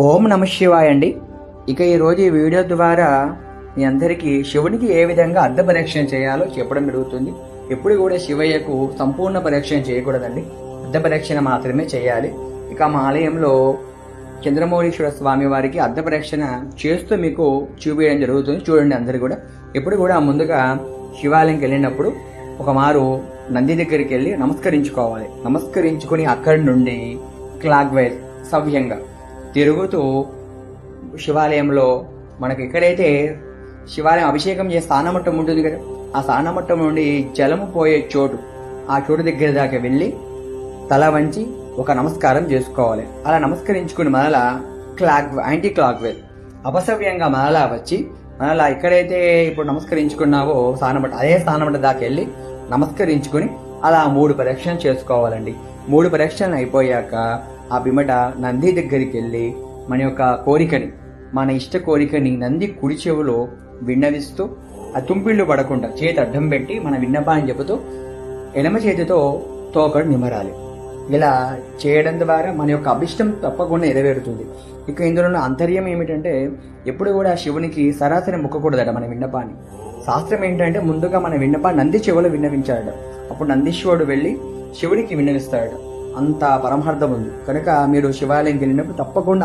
ఓం నమ శివాయ అండి. ఇక ఈరోజు ఈ వీడియో ద్వారా మీ అందరికీ శివునికి ఏ విధంగా అర్ధ పరీక్షణ చేయాలో చెప్పడం జరుగుతుంది. ఎప్పుడు కూడా శివయ్యకు సంపూర్ణ పరీక్షణ చేయకూడదండి, అర్ధ పరీక్షణ మాత్రమే చేయాలి. ఇక మా ఆలయంలో చంద్రమౌళీశ్వర స్వామి వారికి అర్ధ పరీక్షణ చేస్తూ మీకు చూపించడం జరుగుతుంది. చూడండి అందరు కూడా. ఎప్పుడు కూడా ముందుగా శివాలయంకి వెళ్ళినప్పుడు ఒక మారు నంది దగ్గరికి వెళ్ళి నమస్కరించుకోవాలి. నమస్కరించుకుని అక్కడి నుండి క్లాక్ వైజ్ సవ్యంగా తిరుగుతూ శివాలయంలో మనకి ఎక్కడైతే శివాలయం అభిషేకం చేసే స్థానమట్టం ఉంటుంది కదా, ఆ స్థానమట్టం నుండి జలము పోయే చోటు, ఆ చోటు దగ్గర దాకా వెళ్ళి తల వంచి ఒక నమస్కారం చేసుకోవాలి. అలా నమస్కరించుకుని మరలా యాంటీ క్లాక్ వైజ్ అపసవ్యంగా మరలా వచ్చి మరలా ఎక్కడైతే ఇప్పుడు నమస్కరించుకున్నావో స్థానమట్టం, అదే స్థానమట్టం దాకా వెళ్ళి నమస్కరించుకుని అలా 3 ప్రదక్షిణలు చేసుకోవాలండి. 3 ప్రదక్షిణలు అయిపోయాక ఆ బిమట నంది దగ్గరికి వెళ్ళి మన యొక్క కోరికని, మన ఇష్ట కోరికని నంది కుడి చెవులో విన్నవిస్తూ ఆ తుంపిళ్ళు పడకుండా చేతి అడ్డం పెట్టి మన విన్నపాన్ని చెబుతూ ఎడమ చేతితో తోకడు నిమరాలి. ఇలా చేయడం ద్వారా మన యొక్క అభిష్టం తప్పకుండా నెరవేరుతుంది. ఇక ఇందులో ఆంతర్యం ఏమిటంటే ఎప్పుడు కూడా శివునికి సరాసరి మొక్కకూడదట మన విన్నపాన్ని. శాస్త్రం ఏంటంటే ముందుగా మన విన్నపాన్ని నంది చెవులో విన్నవించాడట. అప్పుడు నందీశ్వరుడు వెళ్ళి శివుడికి విన్నవిస్తాడట. అంత పరమార్థం ఉంది కనుక మీరు శివాలయంకి వెళ్ళినప్పుడు తప్పకుండా